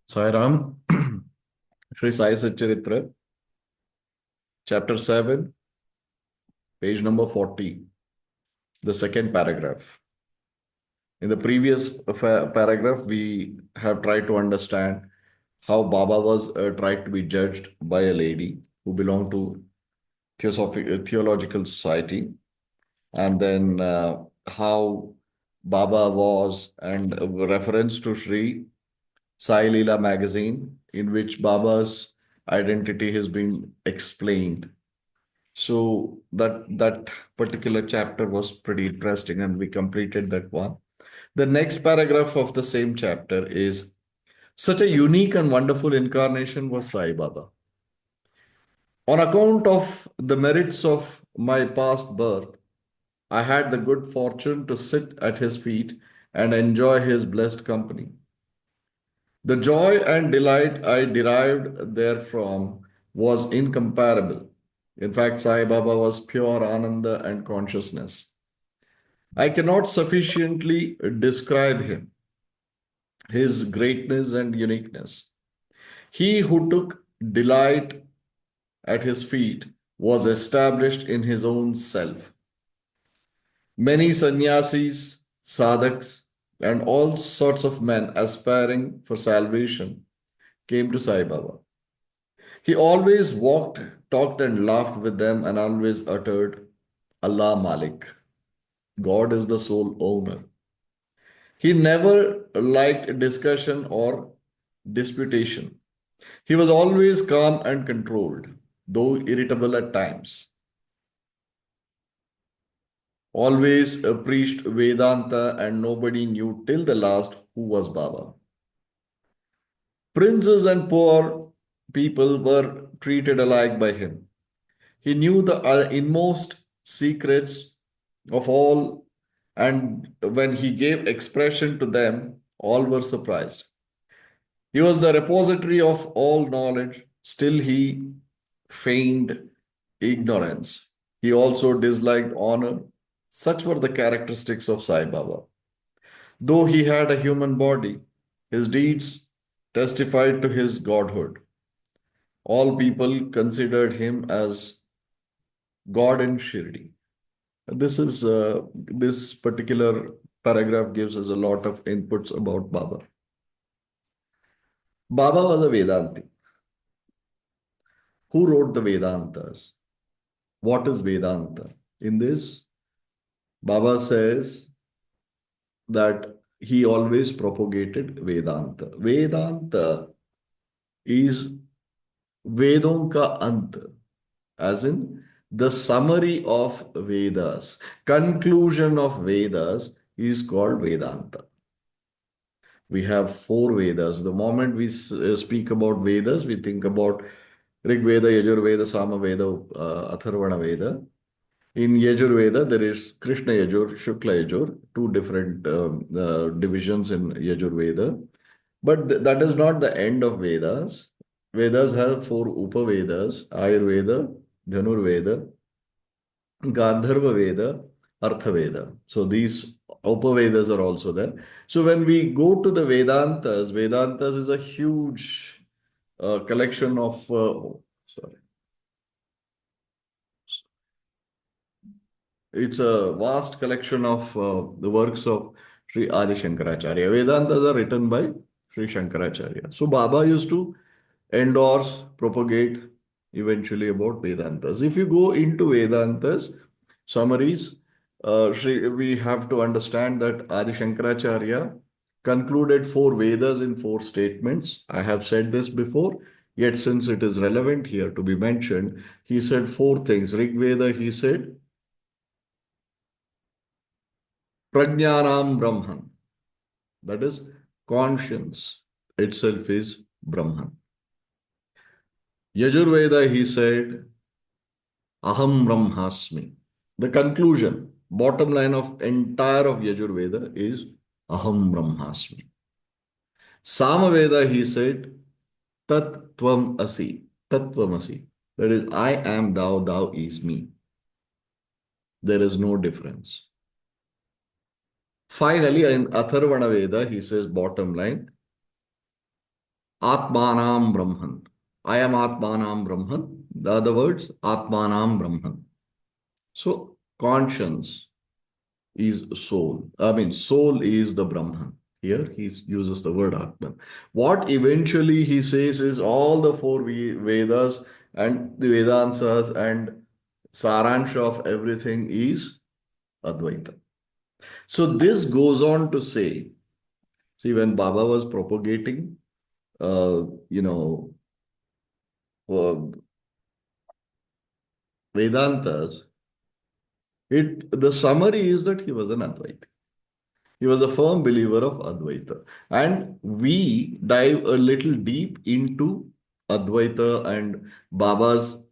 Sai Ram, Shri Sai Satcharitra, chapter 7, page number 40, the second paragraph. In the previous paragraph, we have tried to understand how Baba was tried to be judged by a lady who belonged to theological society, and then how Baba was, and a reference to Shri Sai Leela magazine, in which Baba's identity has been explained. So that particular chapter was pretty interesting, and we completed that one. The next paragraph of the same chapter is such a unique and wonderful incarnation was Sai Baba. On account of the merits of my past birth, I had the good fortune to sit at his feet and enjoy his blessed company. The joy and delight I derived therefrom was incomparable. In fact, Sai Baba was pure Ananda and consciousness. I cannot sufficiently describe him, his greatness and uniqueness. He who took delight at his feet was established in his own self. Many sannyasis, sadhaks, and all sorts of men aspiring for salvation came to Sai Baba. He always walked, talked, and laughed with them and always uttered, Allah Malik. God is the sole owner. He never liked discussion or disputation. He was always calm and controlled, though irritable at times. Always preached Vedanta, and nobody knew till the last who was Baba. Princes and poor people were treated alike by him. He knew the inmost secrets of all, and when he gave expression to them, all were surprised. He was the repository of all knowledge, still he feigned ignorance. He also disliked honor. Such were the characteristics of Sai Baba. Though he had a human body, his deeds testified to his godhood. All people considered him as God in Shirdi. This particular paragraph gives us a lot of inputs about Baba. Baba was a Vedanti. Who wrote the Vedantas? What is Vedanta? In this, Baba says that he always propagated Vedanta. Vedanta is Vedon ka ant, as in the summary of Vedas, conclusion of Vedas is called Vedanta. We have four Vedas. The moment we speak about Vedas, we think about Rig Veda, Yajur Veda, Sama Veda, Atharvana Veda. In Yajur Veda, there is Krishna Yajur, Shukla Yajur, two different divisions in Yajur Veda. But that is not the end of Vedas. Vedas have four Upavedas: Ayurveda, Dhanurveda, Gandharva Veda, Artha Veda. So these Upavedas are also there. So when we go to the Vedantas, Vedantas is a huge collection of, sorry, it's a vast collection of the works of Sri Adi Shankaracharya. Vedantas are written by Sri Shankaracharya. So Baba used to endorse, propagate eventually about Vedantas. If you go into Vedantas, summaries, we have to understand that Adi Shankaracharya concluded four Vedas in four statements. I have said this before, yet since it is relevant here to be mentioned, he said four things. Rig Veda, he said, Prajnanam Brahman. That is, conscience itself is Brahman. Yajurveda, he said, Aham Brahmasmi. The conclusion, bottom line of entire of Yajurveda is Aham Brahmasmi. Samaveda, he said, Tat Tvam Asi. Tattvam Asi. That is, I am thou, thou is me. There is no difference. Finally, in Atharvana Veda, he says, bottom line, Atmanam Brahman. I am Atmanam Brahman. The other words, Atmanam Brahman. So conscience is soul. I mean, soul is the Brahman. Here he uses the word Atman. What eventually he says is all the four Vedas and the Vedantas and Saransha of everything is Advaita. So this goes on to say, see, when Baba was propagating, uh, you know, uh, Vedantas, the summary is that he was an Advaita. He was a firm believer of Advaita. And we dive a little deep into Advaita and Baba's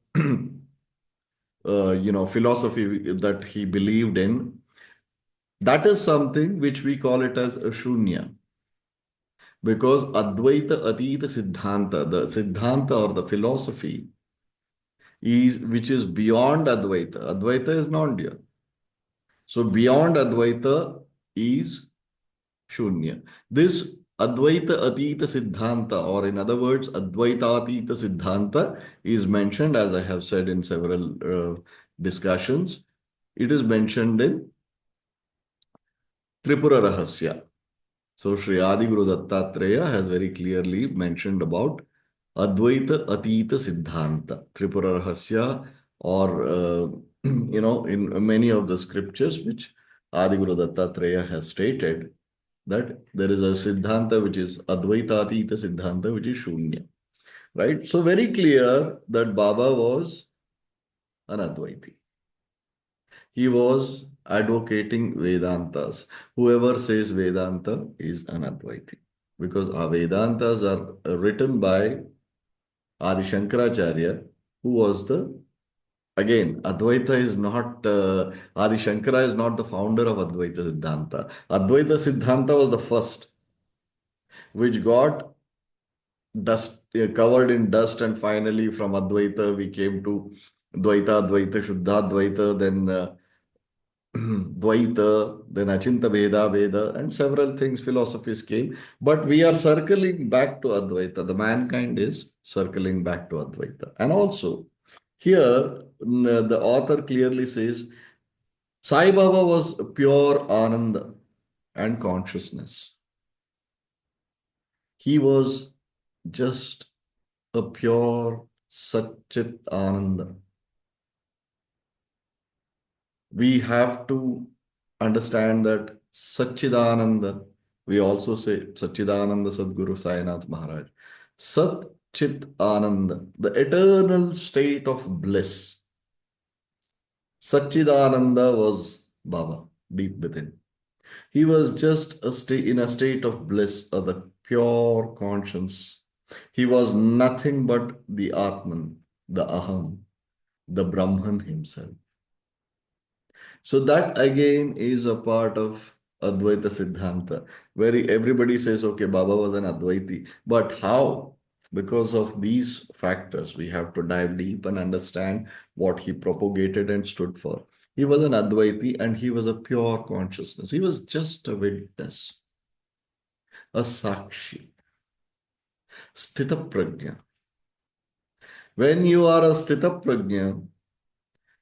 philosophy that he believed in. That is something which we call it as a shunya. Because Advaita Adita Siddhanta, the Siddhanta or the philosophy, is which is beyond Advaita. Advaita is non-dual. So beyond Advaita is Shunya. This Advaita Atita Siddhanta, or in other words, Advaita Atita Siddhanta, is mentioned, as I have said in several discussions. It is mentioned in Tripura Rahasya. So Shri Adi Guru Dattatreya has very clearly mentioned about Advaita Atita Siddhanta, Tripura Rahasya, or in many of the scriptures which Adi Guru Dattatreya has stated that there is a Siddhanta which is Advaita Atita Siddhanta, which is Shunya. Right? So very clear that Baba was an Advaiti. He was advocating Vedantas. Whoever says Vedanta is an Advaiti. Because our Vedantas are written by Adi Shankaracharya, who was again, Advaita is not, Adi Shankara is not the founder of Advaita Siddhanta. Advaita Siddhanta was the first, which got covered in dust, and finally from Advaita we came to Dvaita, Advaita, Shuddha Advaita, then Dvaita, then Achinta Veda, Veda, and several things, philosophies came. But we are circling back to Advaita. The mankind is circling back to Advaita. And also, here the author clearly says Sai Baba was pure Ananda and consciousness. He was just a pure Satchit Ananda. We have to understand that Satchidananda, we also say Satchidananda Sadguru Sainath Maharaj. Sat Chit Ananda, the eternal state of bliss. Satchidananda was Baba, deep within. He was just in a state of bliss, of the pure conscience. He was nothing but the Atman, the Aham, the Brahman himself. So that again is a part of Advaita Siddhanta, where everybody says, okay, Baba was an Advaiti. But how? Because of these factors, we have to dive deep and understand what he propagated and stood for. He was an Advaiti and he was a pure consciousness. He was just a witness, a Sakshi, Sthita Prajna. When you are a Sthita Prajna,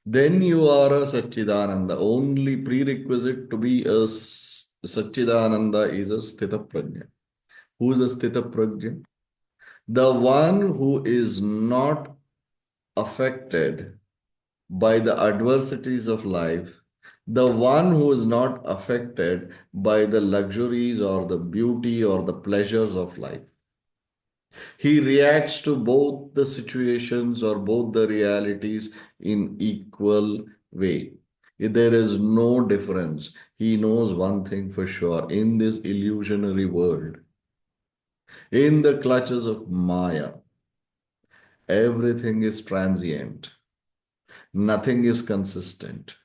then you are a Satchidananda. Only prerequisite to be a Satchidananda is a Sthita Prajna. Who is a Sthita Prajna? The one who is not affected by the adversities of life, the one who is not affected by the luxuries or the beauty or the pleasures of life. He reacts to both the situations or both the realities in equal way. There is no difference. He knows one thing for sure. In this illusionary world, in the clutches of Maya, everything is transient. Nothing is consistent.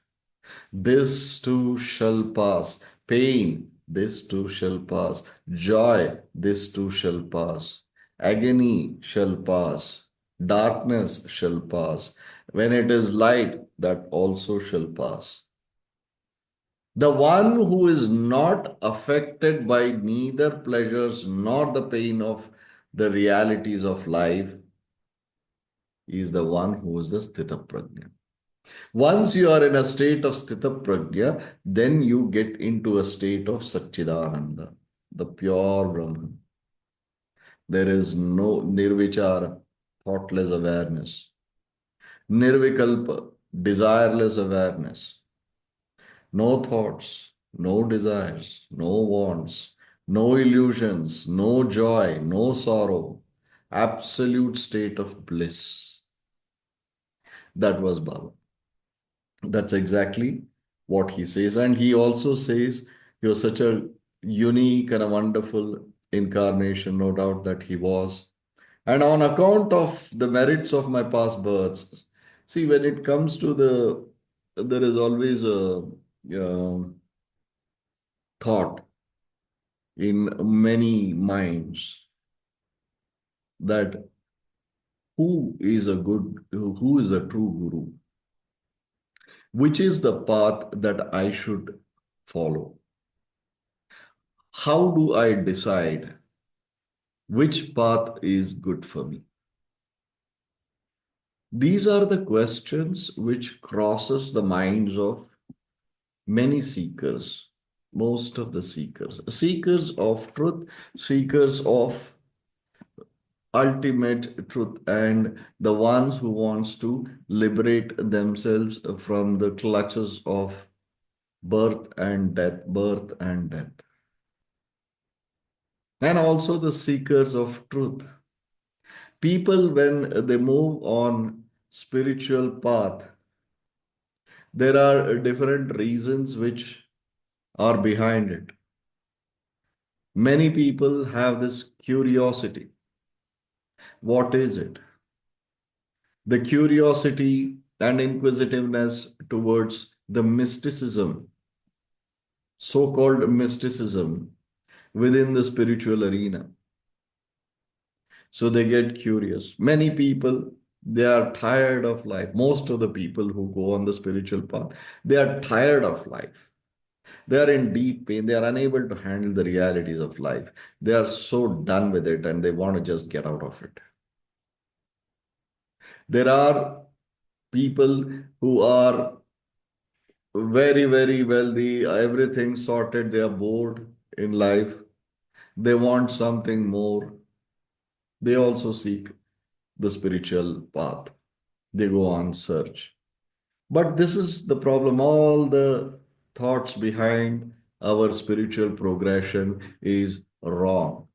This too shall pass. Pain, this too shall pass. Joy, this too shall pass. Agony shall pass. Darkness shall pass. When it is light, that also shall pass. The one who is not affected by neither pleasures nor the pain of the realities of life is the one who is the Sthita Prajna. Once you are in a state of Sthita Prajna, then you get into a state of Satchidananda, the pure Brahman. There is no nirvichara, thoughtless awareness, nirvikalpa, desireless awareness, no thoughts, no desires, no wants, no illusions, no joy, no sorrow, absolute state of bliss. That was Baba. That's exactly what he says. And he also says he was such a unique and a wonderful incarnation, no doubt that he was. And on account of the merits of my past births, see, when it comes to there is always a thought in many minds that who is a true guru? Which is the path that I should follow? How do I decide which path is good for me? These are the questions which crosses the minds of many seekers, most of the seekers of truth, seekers of ultimate truth, and the ones who wants to liberate themselves from the clutches of birth and death. And also the seekers of truth. People, when they move on spiritual path, there are different reasons which are behind it. Many people have this curiosity. What is it? The curiosity and inquisitiveness towards the mysticism, so-called mysticism within the spiritual arena. So they get curious. Many people, they are tired of life. Most of the people who go on the spiritual path, they are tired of life. They are in deep pain. They are unable to handle the realities of life. They are so done with it and they want to just get out of it. There are people who are very, very wealthy, everything sorted. They are bored in life. They want something more. They also seek the spiritual path. They go on search. But this is the problem. All the thoughts behind our spiritual progression is wrong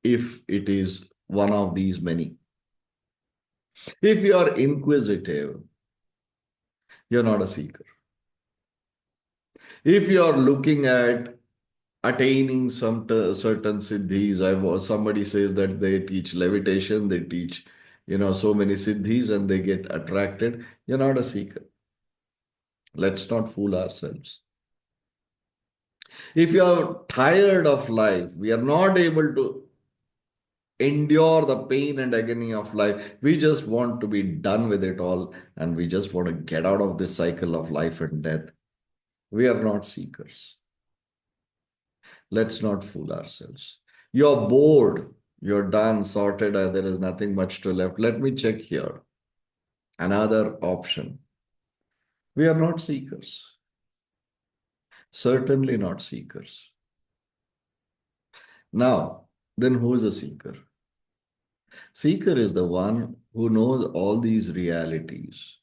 if it is one of these many. If you are inquisitive, you're not a seeker. If you are looking at attaining some certain siddhis, somebody says that they teach levitation, they teach, so many siddhis and they get attracted. You're not a seeker. Let's not fool ourselves. If you are tired of life, we are not able to endure the pain and agony of life. We just want to be done with it all and we just want to get out of this cycle of life and death. We are not seekers. Let's not fool ourselves. You're bored, you're done, sorted, there is nothing much to left. Let me check here. Another option. We are not seekers. Certainly not seekers. Now, then who is a seeker? Seeker is the one who knows all these realities.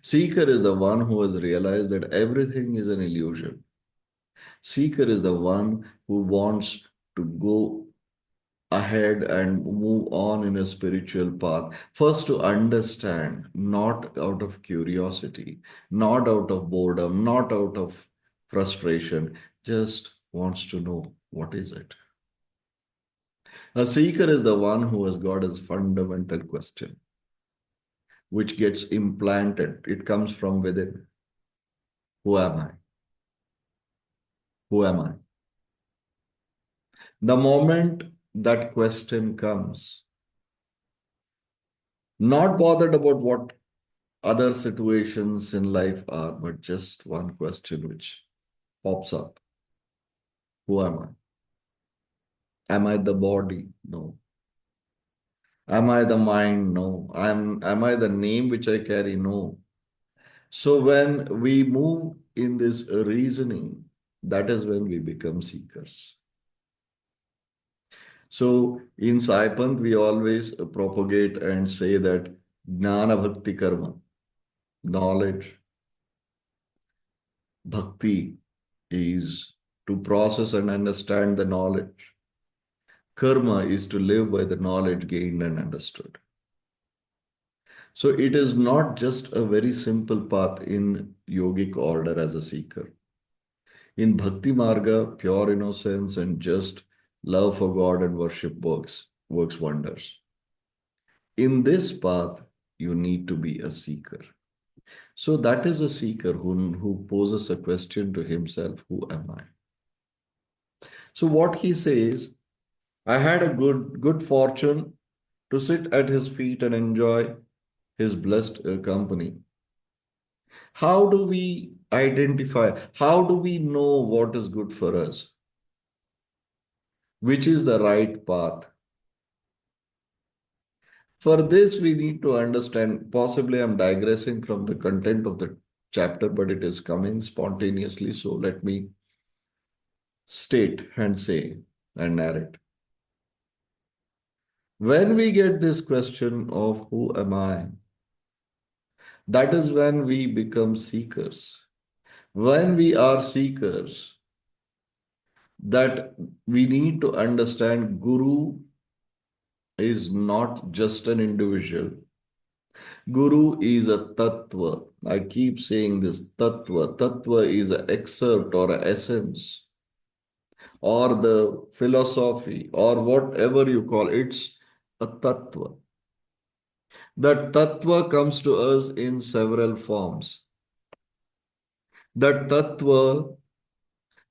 Seeker is the one who has realized that everything is an illusion. Seeker is the one who wants to go ahead and move on in a spiritual path. First, to understand, not out of curiosity, not out of boredom, not out of frustration, just wants to know what is it. A seeker is the one who has got his fundamental question, which gets implanted. It comes from within. Who am I? Who am I? The moment that question comes, not bothered about what other situations in life are, but just one question which pops up. Who am I? Am I the body? No. Am I the mind? No. Am I the name which I carry? No. So when we move in this reasoning, that is when we become seekers. So in Saipanth, we always propagate and say that Jnana Bhakti Karma, knowledge, bhakti is to process and understand the knowledge. Karma is to live by the knowledge gained and understood. So it is not just a very simple path in yogic order as a seeker. In Bhakti Marga, pure innocence and just love for God and worship works wonders. In this path, you need to be a seeker. So that is a seeker who poses a question to himself, who am I? So what he says, I had a good fortune to sit at his feet and enjoy his blessed company. How do we identify? How do we know what is good for us? Which is the right path? For this, we need to understand. Possibly, I'm digressing from the content of the chapter, but it is coming spontaneously. So let me state and say and narrate. When we get this question of who am I, that is when we become seekers. When we are seekers, that we need to understand Guru is not just an individual. Guru is a tattva. I keep saying this tattva. Tattva is an excerpt or an essence or the philosophy or whatever you call it. It's a tattva. That tattva comes to us in several forms. That tattva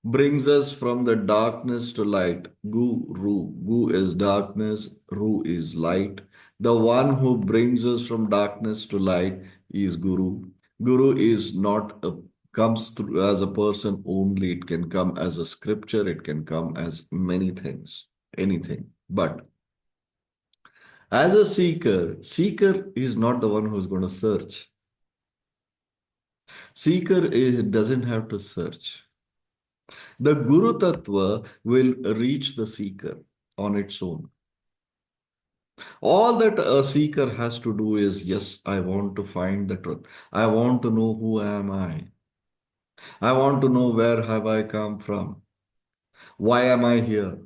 brings us from the darkness to light. Guru. Gu is darkness, Ru is light. The one who brings us from darkness to light is Guru. Guru is not a comes through as a person only. It can come as a scripture, it can come as many things, anything. But as a seeker, seeker is not the one who's going to search. Doesn't have to search. The Guru Tattva will reach the seeker on its own. All that a seeker has to do is, yes, I want to find the truth. I want to know who am I. I want to know where have I come from. Why am I here?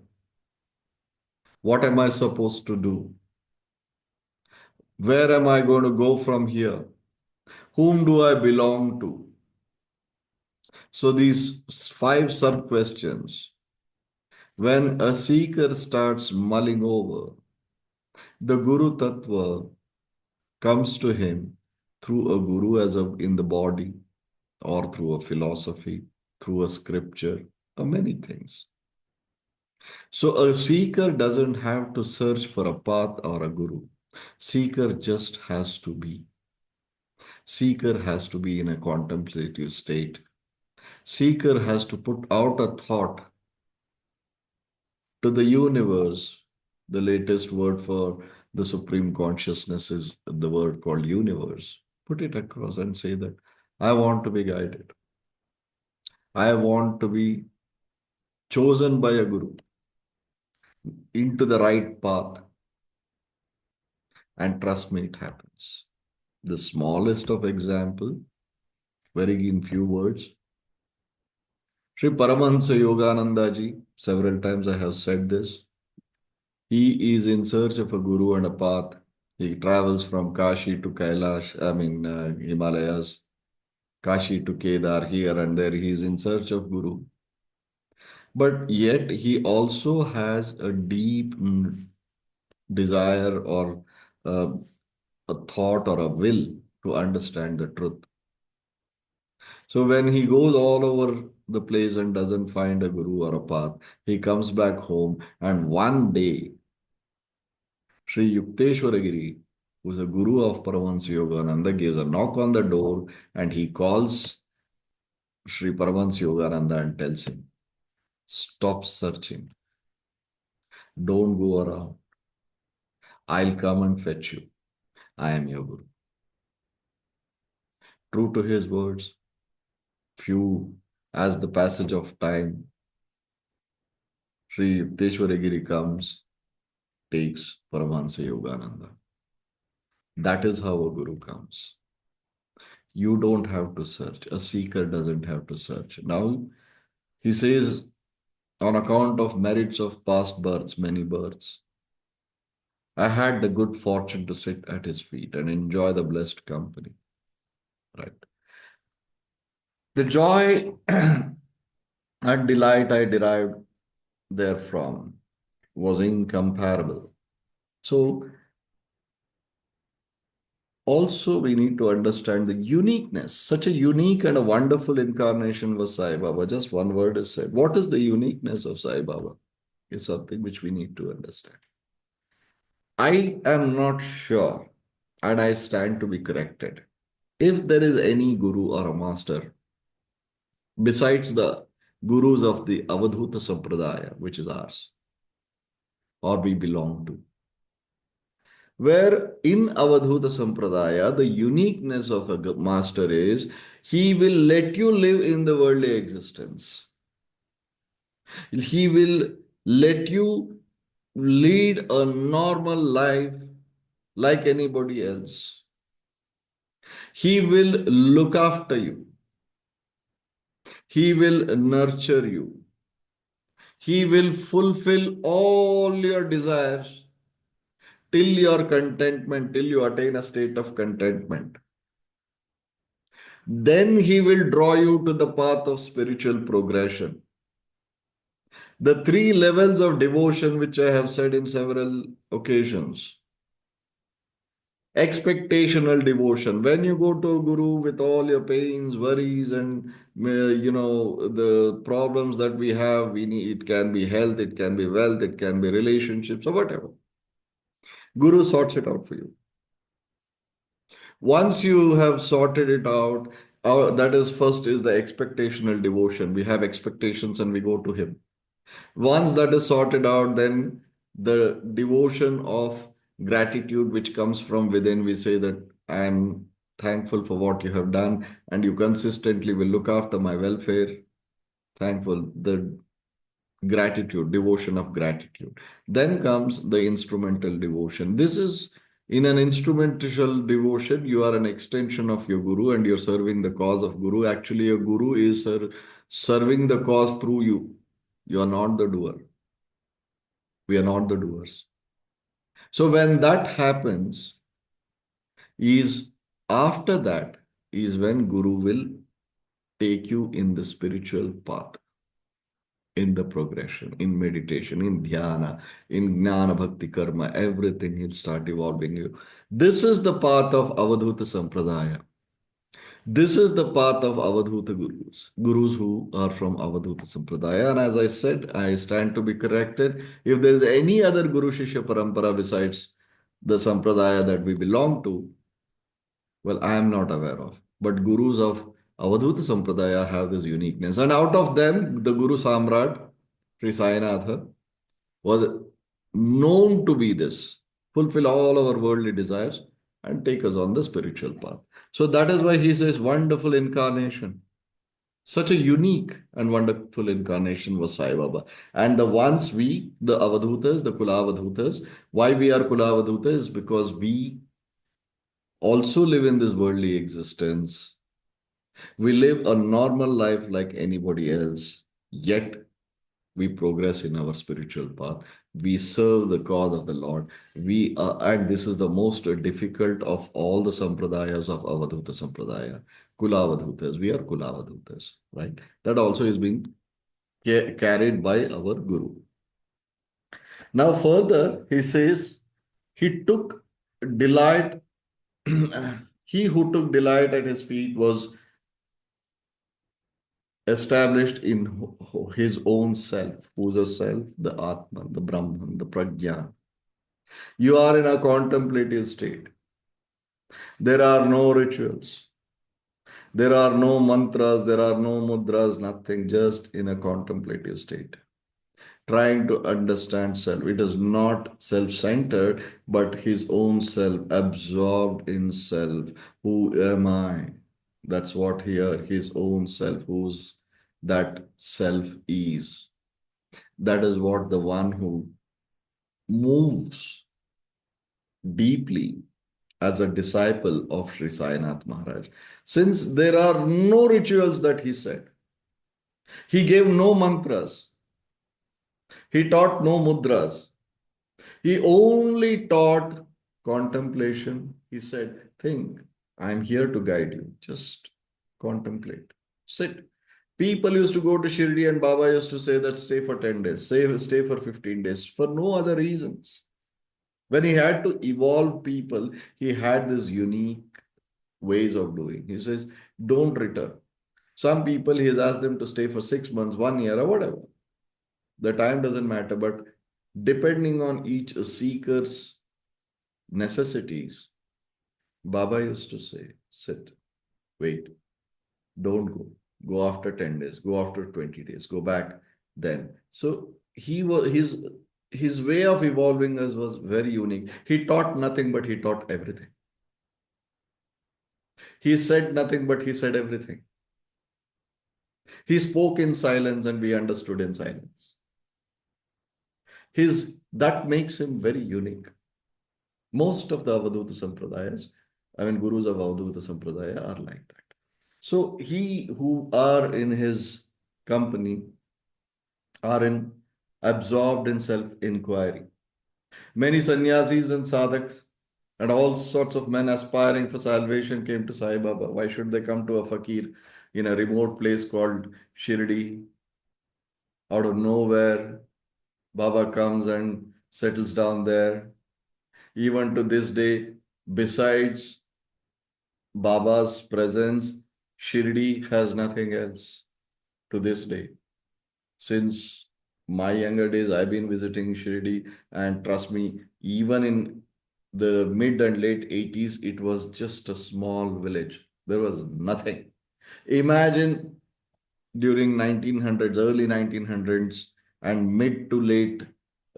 What am I supposed to do? Where am I going to go from here? Whom do I belong to? So these five sub questions, when a seeker starts mulling over, the Guru Tattva comes to him through a guru in the body or through a philosophy, through a scripture, or many things. So a seeker doesn't have to search for a path or a guru. Seeker just has to be. Seeker has to be in a contemplative state. Seeker has to put out a thought to the universe. The latest word for the supreme consciousness is the word called universe. Put it across and say that I want to be guided. I want to be chosen by a guru into the right path. And trust me, it happens. The smallest of example, very in few words. Shri Paramahansa Yogananda ji, several times I have said this. He is in search of a guru and a path. He travels from Kashi to Kailash, Himalayas, Kashi to Kedar, here and there. He is in search of guru. But yet he also has a deep desire or uh, a thought or a will to understand the truth. So when he goes all over the place and doesn't find a guru or a path, he comes back home and one day, Sri Yukteswaragiri, who is a guru of Paramahansa Yogananda, gives a knock on the door and he calls Sri Paramahansa Yogananda and tells him, stop searching. Don't go around. I'll come and fetch you. I am your Guru. True to his words, few, as the passage of time, Sri Yukteswaragiri comes, takes Paramahansa Yogananda. That is how a Guru comes. You don't have to search. A seeker doesn't have to search. Now, he says, on account of merits of past births, many births, I had the good fortune to sit at his feet and enjoy the blessed company. Right. The joy and delight I derived therefrom was incomparable. So, also we need to understand the uniqueness. Such a unique and a wonderful incarnation was Sai Baba. Just one word is said. What is the uniqueness of Sai Baba? Is something which we need to understand. I am not sure, and I stand to be corrected. If there is any guru or a master besides the gurus of the Avadhuta Sampradaya, which is ours, or we belong to, where in Avadhuta Sampradaya, the uniqueness of a master is he will let you live in the worldly existence. He will let you lead a normal life like anybody else. He will look after you. He will nurture you. He will fulfill all your desires till your contentment, till you attain a state of contentment. Then he will draw you to the path of spiritual progression. The three levels of devotion, which I have said in several occasions. Expectational devotion. When you go to a guru with all your pains, worries, and the problems that we have, we need, it can be health, it can be wealth, it can be relationships, or whatever. Guru sorts it out for you. Once you have sorted it out, that is first is the expectational devotion. We have expectations and we go to him. Once that is sorted out, then the devotion of gratitude, which comes from within, we say that I am thankful for what you have done and you consistently will look after my welfare. Thankful. The gratitude, devotion of gratitude. Then comes the instrumental devotion. This is in an instrumental devotion, you are an extension of your guru and you're serving the cause of guru. Actually, a guru is serving the cause through you. You are not the doer. We are not the doers. So when that happens, is after that is when guru will take you in the spiritual path, in the progression, in meditation, in dhyana, in jnana bhakti karma, everything he'll start evolving you. This is the path of Avadhuta Sampradaya. This is the path of Avadhuta Gurus, Gurus who are from Avadhuta Sampradaya. And as I said, I stand to be corrected. If there is any other Guru Shishya Parampara besides the Sampradaya that we belong to, well, I am not aware of. But Gurus of Avadhuta Sampradaya have this uniqueness. And out of them, the Guru Samrat, Sri Sainatha, was known to be this, fulfill all our worldly desires and take us on the spiritual path. So that is why he says, wonderful incarnation. Such a unique and wonderful incarnation was Sai Baba. And the ones we, the Avadhutas, the Kulavadhutas, why we are Kulavadhutas is because we also live in this worldly existence. We live a normal life like anybody else, yet we progress in our spiritual path. We serve the cause of the Lord. And this is the most difficult of all the sampradayas of Avadhuta Sampradaya. Kulavadhutas. We are Kulavadhutas, right? That also is being carried by our Guru. Now, further, he says, he took delight, he who took delight at his feet was established in his own self. Who's a self? The Atman, the Brahman, the Prajna. You are in a contemplative state. There are no rituals. There are no mantras. There are no mudras, nothing, just in a contemplative state. trying to understand self. It is not self-centered, but his own self, absorbed in self. Who am I? That's what here, his own self, who's that self is. That is what the one who moves deeply as a disciple of Sri Sainath Maharaj. Since there are no rituals that he said, he gave no mantras, he taught no mudras, he only taught contemplation. He said, think, I'm here to guide you. Just contemplate, sit. People used to go to Shirdi and Baba used to say that stay for 10 days, stay for 15 days for no other reasons. When he had to evolve people, he had this unique ways of doing. He says, don't return. Some people, he has asked them to stay for 6 months, 1 year, or whatever. The time doesn't matter, but depending on each seeker's necessities, Baba used to say, sit, wait, don't go. Go after 10 days, go after 20 days, go back then. So he was his way of evolving us was very unique. He taught nothing, but he taught everything. He said nothing, but he said everything. He spoke in silence and we understood in silence. That makes him very unique. Most of the Avadhuta Sampradayas, I mean, gurus of Avadhuta Sampradaya are like that. So he who are in his company are absorbed in self-inquiry. Many sannyasis and sadhaks and all sorts of men aspiring for salvation came to Sai Baba. Why should they come to a fakir in a remote place called Shirdi? Out of nowhere, Baba comes and settles down there. Even to this day, besides Baba's presence, Shirdi has nothing else to this day. Since my younger days, I've been visiting Shirdi, and trust me, even in the mid and late 80s, it was just a small village. There was nothing. Imagine during 1900s, early 1900s, and mid to late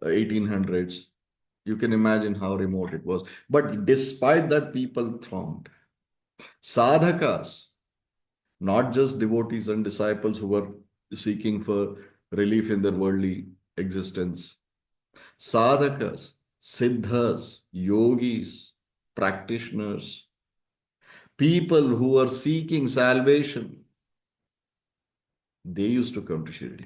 1800s, you can imagine how remote it was. But despite that, people thronged. Sadhakas, not just devotees and disciples who were seeking for relief in their worldly existence. Sadhakas, siddhas, yogis, practitioners, people who were seeking salvation, they used to come to Shirdi.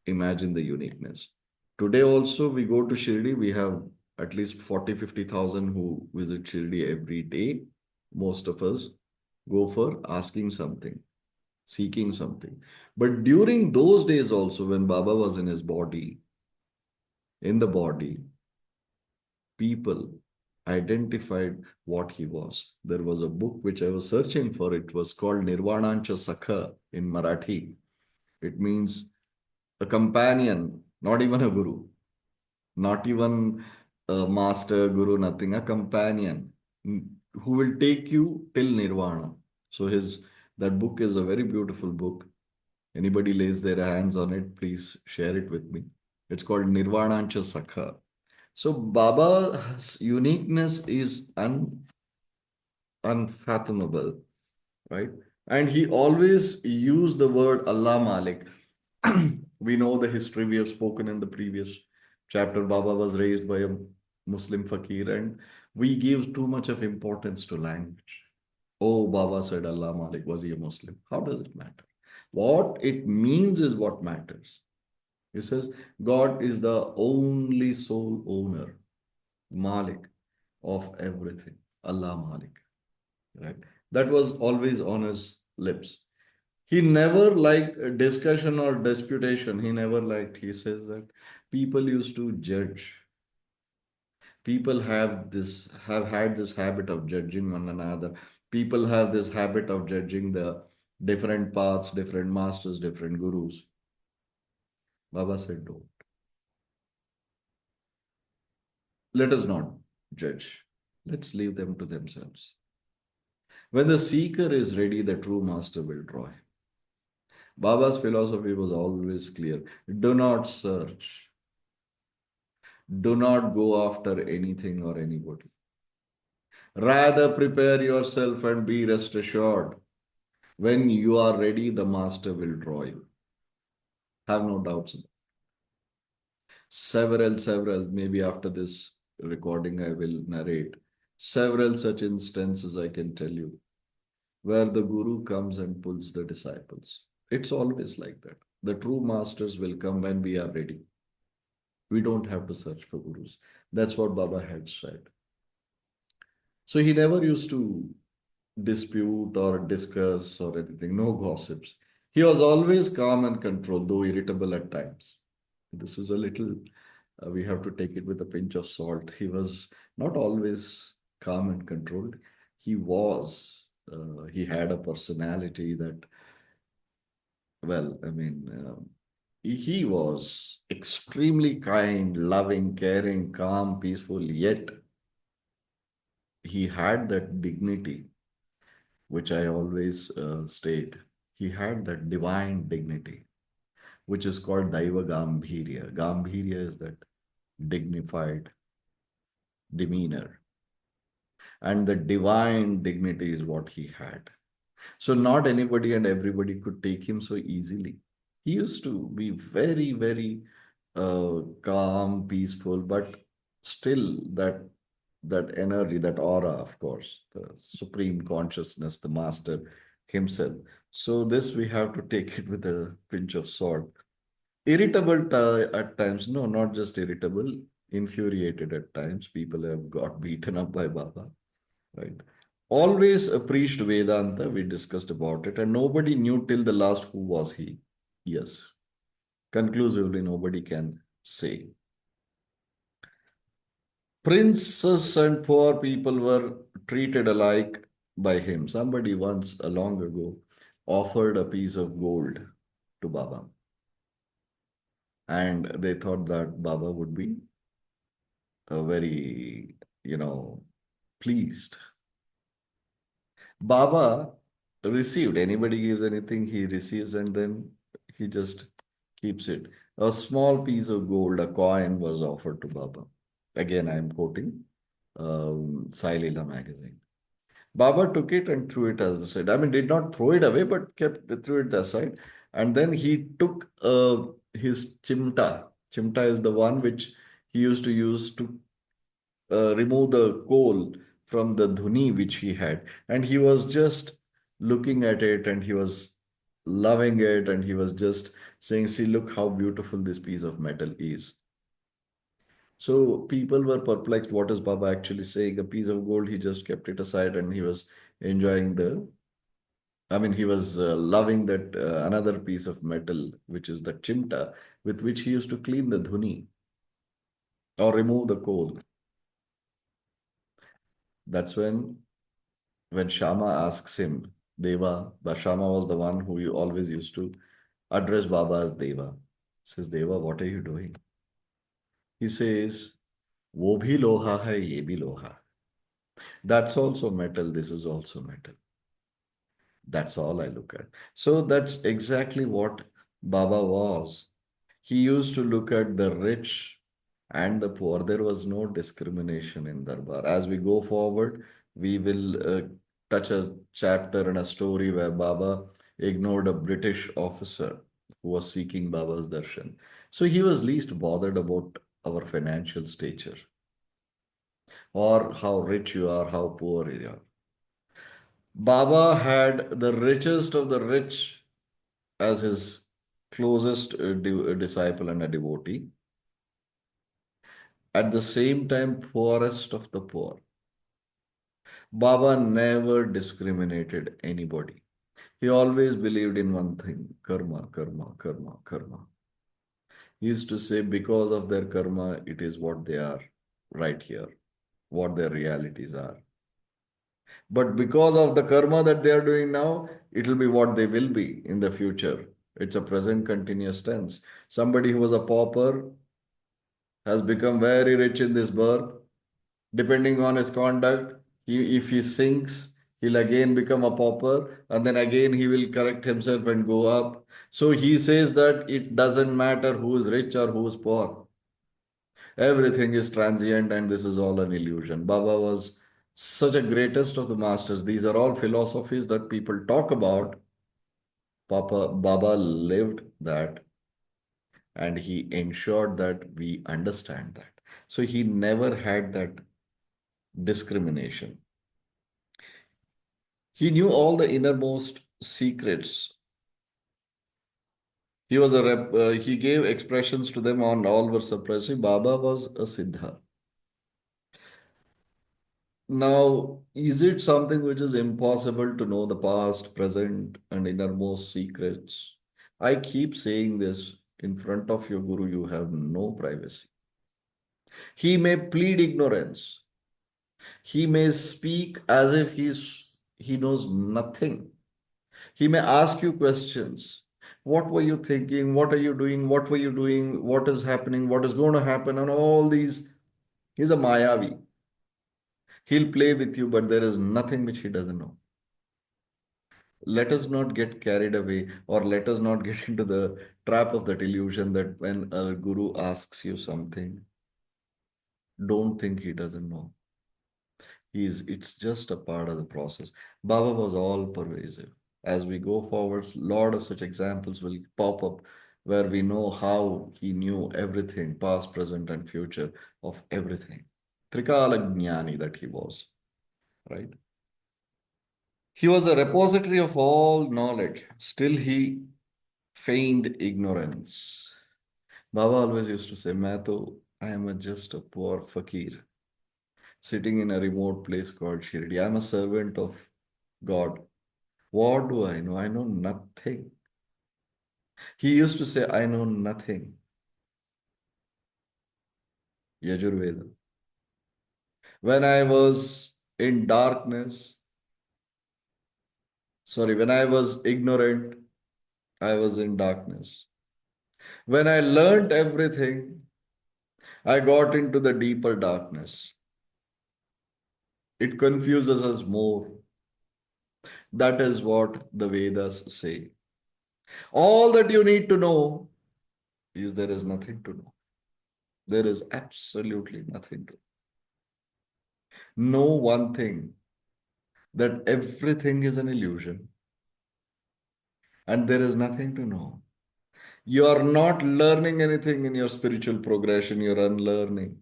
Imagine the uniqueness. Today also we go to Shirdi, we have at least 40-50,000 who visit Shirdi every day. Most of us go for asking something, seeking something. But during those days also, when Baba was in his body, in the body, people identified what he was. There was a book which I was searching for. It was called Nirvanancha Sakha in Marathi. It means a companion, not even a guru, not even a master, guru, nothing, a companion who will take you till Nirvana. So that book is a very beautiful book. Anybody lays their hands on it, please share it with me. It's called Nirvanancha Sakha. So Baba's uniqueness is unfathomable, right? And he always used the word Allah Malik. We know the history, we have spoken in the previous chapter. Baba was raised by a Muslim fakir, and we give too much of importance to language. Oh, Baba said Allah Malik. Was he a Muslim? How does it matter? What it means is what matters. He says, God is the only sole owner, Malik of everything. Allah Malik. Right? That was always on his lips. He never liked a discussion or disputation. He never liked. He says that people used to judge. People have had this habit of judging one another. People have this habit of judging the different paths, different masters, different gurus. Baba said, don't. Let us not judge. Let's leave them to themselves. When the seeker is ready, the true master will draw him. Baba's philosophy was always clear. Do not search. Do not go after anything or anybody. Rather, prepare yourself and be rest assured. When you are ready, the master will draw you. Have no doubts. Several, maybe after this recording, I will narrate several such instances I can tell you where the guru comes and pulls the disciples. It's always like that. The true masters will come when we are ready. We don't have to search for gurus. That's what Baba had said. So he never used to dispute or discuss or anything, no gossips. He was always calm and controlled, though irritable at times. This is a little, we have to take it with a pinch of salt. He was not always calm and controlled. He had a personality that, well, I mean, he was extremely kind, loving, caring, calm, peaceful, yet he had that dignity, which I always state. He had that divine dignity, which is called Daiva Gambhirya. Gambhirya is that dignified demeanor. And the divine dignity is what he had. So not anybody and everybody could take him so easily. He used to be very calm, peaceful, but still that energy, that aura, of course, the supreme consciousness, the master himself. So this we have to take it with a pinch of salt. Irritable at times, no, not just irritable, infuriated at times. People have got beaten up by Baba, right? Always preached Vedanta, we discussed about it, and nobody knew till the last who was he. Yes, conclusively, nobody can say. Princes and poor people were treated alike by him. Somebody once, long ago, offered a piece of gold to Baba, and they thought that Baba would be very, pleased. Baba received, anybody gives anything, he receives and then he just keeps it. A small piece of gold, a coin was offered to Baba. Again, I am quoting Sai Leela magazine. Baba took it and threw it aside. I mean, did not throw it away, but threw it aside. And then he took his chimta. Chimta is the one which he used to use to remove the coal from the dhuni which he had. And he was just looking at it and he was loving it and he was just saying, see, look how beautiful this piece of metal is. So people were perplexed. What is Baba actually saying? A piece of gold, he just kept it aside and he was enjoying he was loving that another piece of metal, which is the chimta, with which he used to clean the dhuni or remove the coal. That's when Shama asks him, Deva, but Shama was the one who always used to address Baba as Deva. He says, Deva, what are you doing? He says, Wo bhi loha hai, ye bhi loha. That's also metal, this is also metal. That's all I look at. So that's exactly what Baba was. He used to look at the rich and the poor. There was no discrimination in Darbar. As we go forward, we will touch a chapter and a story where Baba ignored a British officer who was seeking Baba's darshan. So he was least bothered about our financial stature or how rich you are, how poor you are. Baba had the richest of the rich as his closest disciple and a devotee. At the same time, poorest of the poor. Baba never discriminated anybody. He always believed in one thing, karma, karma, karma, karma. He used to say, because of their karma, it is what they are right here, what their realities are. But because of the karma that they are doing now, it will be what they will be in the future. It's a present continuous tense. Somebody who was a pauper has become very rich in this birth. Depending on his conduct, if he sinks, He'll again become a pauper, and then again he will correct himself and go up. So he says that it doesn't matter who is rich or who is poor. Everything is transient and this is all an illusion. Baba was such a greatest of the masters. These are all philosophies that people talk about. Baba lived that, and he ensured that we understand that. So he never had that discrimination. He knew all the innermost secrets. He gave expressions to them on all were suppressive. Baba was a Siddha. Now, is it something which is impossible to know the past, present, and innermost secrets? I keep saying this in front of your Guru, you have no privacy. He may plead ignorance. He may speak as if he knows nothing. He may ask you questions. What were you thinking? What are you doing? What were you doing? What is happening? What is going to happen? And all these. He's a Mayavi. He'll play with you, but there is nothing which he doesn't know. Let us not get carried away, or let us not get into the trap of that illusion that when a guru asks you something, don't think he doesn't know. It's just a part of the process. Baba was all pervasive. As we go forward, a lot of such examples will pop up where we know how he knew everything, past, present, and future of everything. Trikala Jnani that he was, right? He was a repository of all knowledge. Still, he feigned ignorance. Baba always used to say, I am just a poor fakir sitting in a remote place called Shirdi. I am a servant of God. What do I know? I know nothing. He used to say, I know nothing. Yajurveda. When I was in darkness, when I was ignorant, I was in darkness. When I learned everything, I got into the deeper darkness. It confuses us more. That is what the Vedas say. All that you need to know is there is nothing to know. There is absolutely nothing to know. One thing, that everything is an illusion and there is nothing to know. You are not learning anything in your spiritual progression, you're unlearning.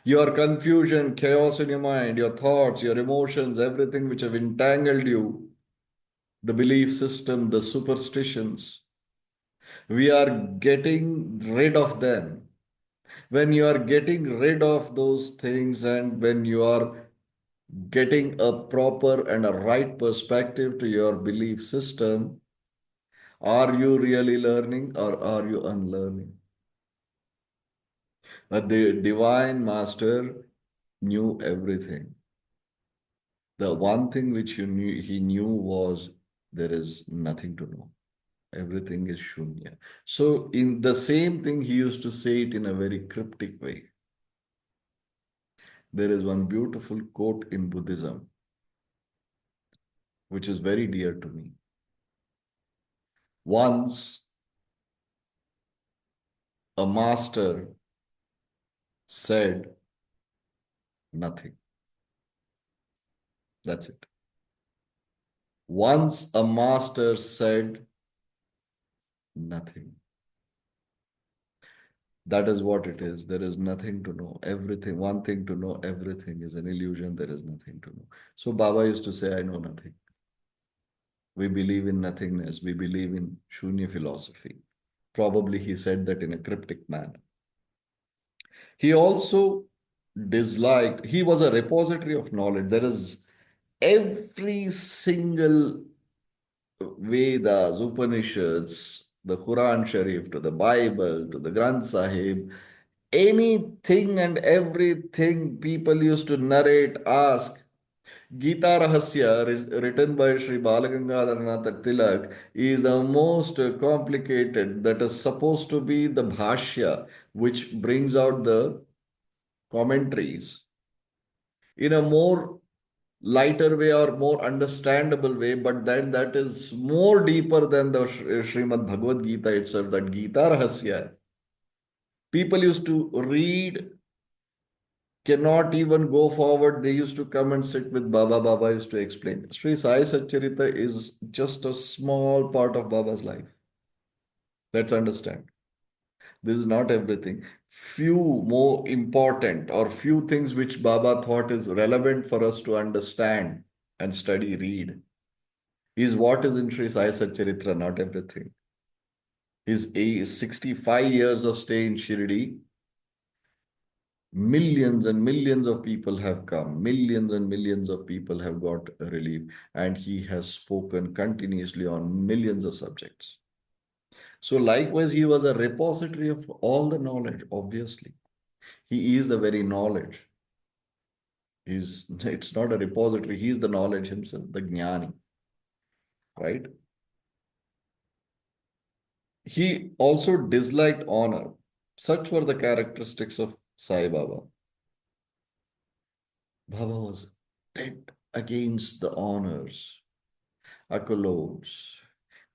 Your confusion, chaos in your mind, your thoughts, your emotions, everything which have entangled you, the belief system, the superstitions, we are getting rid of them. When you are getting rid of those things and when you are getting a proper and a right perspective to your belief system, are you really learning or are you unlearning? The divine master knew everything. The one thing which he knew was there is nothing to know. Everything is shunya. So in the same thing, he used to say it in a very cryptic way. There is one beautiful quote in Buddhism, which is very dear to me. Once a master said nothing. That's it. Once a master said nothing. That is what it is. There is nothing to know. Everything, one thing to know, everything is an illusion. There is nothing to know. So Baba used to say, I know nothing. We believe in nothingness. We believe in Shunya philosophy. Probably he said that in a cryptic manner. He also disliked, he was a repository of knowledge. There is every single Vedas, Upanishads, the Quran Sharif, to the Bible, to the Granth Sahib, anything and everything people used to narrate, ask. Gita Rahasya, written by Shri Balagangadharanath Tilak, is the most complicated, that is supposed to be the Bhashya, which brings out the commentaries in a more lighter way or more understandable way, but then that is more deeper than the Srimad Bhagavad Gita itself, that Gita Rahasya. People used to read, cannot even go forward. They used to come and sit with Baba. Baba used to explain. Sri Sai Satcharitra is just a small part of Baba's life. Let's understand. This is not everything. Few more important or few things which Baba thought is relevant for us to understand and study, read, is what is in Sri Sai Satcharitra, not everything. His 65 years of stay in Shirdi, millions and millions of people have come, millions and millions of people have got relief, and he has spoken continuously on millions of subjects. So, likewise, he was a repository of all the knowledge, obviously. He is the very knowledge. It's not a repository, he is the knowledge himself, the Jnani, right? He also disliked honor. Such were the characteristics of Sai Baba. Baba was dead against the honors, accolades,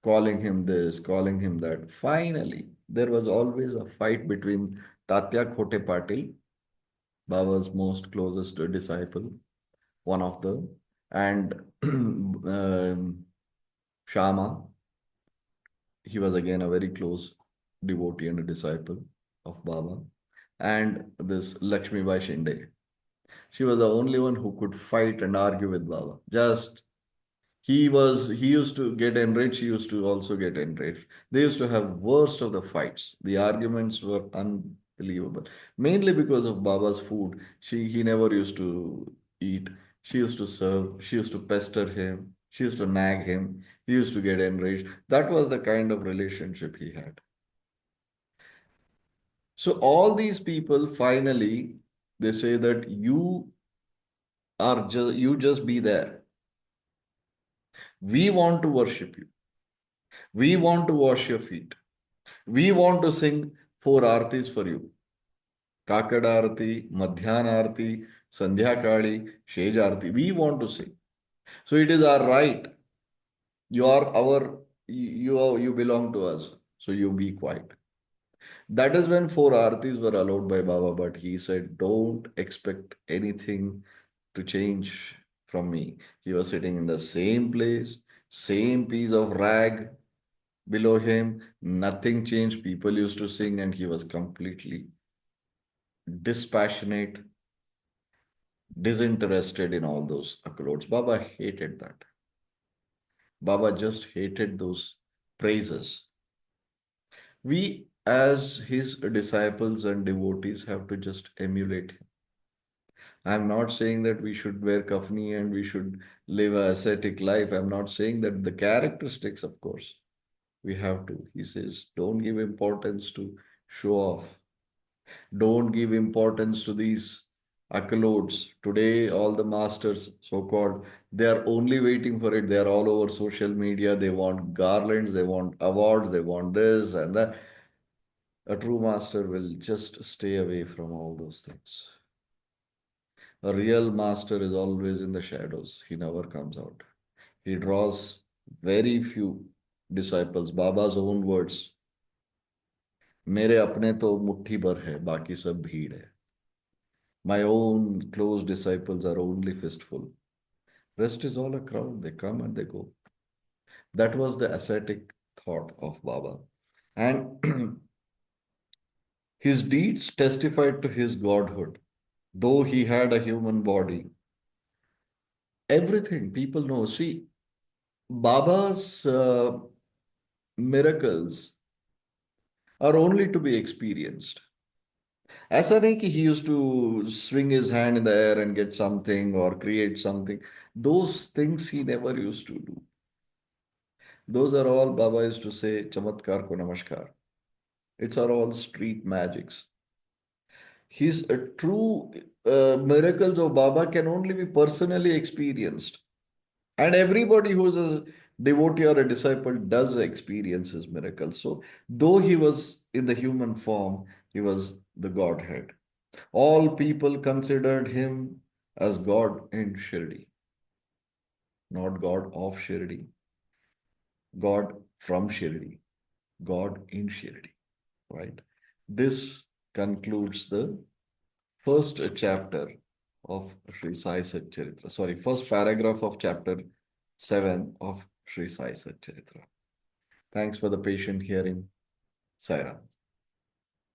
calling him this, calling him that. Finally, there was always a fight between Tatya Khote Patil, Baba's most closest disciple, one of them, and Shama. He was again a very close devotee and a disciple of Baba. And this Lakshmi Bai Shinde. She was the only one who could fight and argue with Baba. Just he used to get enraged, she used to also get enraged. They used to have worst of the fights. The arguments were unbelievable. Mainly because of Baba's food. He never used to eat. She used to serve, she used to pester him, she used to nag him, he used to get enraged. That was the kind of relationship he had. So all these people finally they say that you just be there. We want to worship you. We want to wash your feet. We want to sing four artis for you. Kakad Arati, Madhyan Arati, Sandhya Kali, Shej Arati. We want to sing. So it is our right. You are our, you belong to us. So you be quiet. That is when four artis were allowed by Baba, but he said, don't expect anything to change from me. He was sitting in the same place, same piece of rag below him, nothing changed. People used to sing, and he was completely dispassionate, disinterested in all those accolades. Baba hated that. Baba just hated those praises. We, as his disciples and devotees, have to just emulate him. I'm not saying that we should wear kafni and we should live a ascetic life. I'm not saying that the characteristics, of course, we have to. He says, don't give importance to show off. Don't give importance to these accolades. Today, all the masters, so called, they are only waiting for it. They are all over social media. They want garlands, they want awards, they want this and that. A true master will just stay away from all those things. A real master is always in the shadows. He never comes out. He draws very few disciples. Baba's own words. मेरे अपने तो मुट्ठी भर है, बाकी सब भीड़ है. My own close disciples are only fistful. Rest is all a crowd. They come and they go. That was the ascetic thought of Baba. And his deeds testified to his godhood. Though he had a human body, everything people know. See, Baba's miracles are only to be experienced. ऐसा नहीं कि he used to swing his hand in the air and get something or create something. Those things he never used to do. Those are all Baba used to say, Chamatkar ko namaskar. It's are all street magics. His true miracles of Baba can only be personally experienced. And everybody who's a devotee or a disciple does experience his miracles. So, though he was in the human form, he was the Godhead. All people considered him as God in Shirdi. not God of Shirdi, God from Shirdi, God in Shirdi, right? This concludes the first chapter of Sri Sai Satcharitra. Sorry, first paragraph of chapter 7 of Sri Sai Satcharitra. Thanks for the patient hearing. Saira.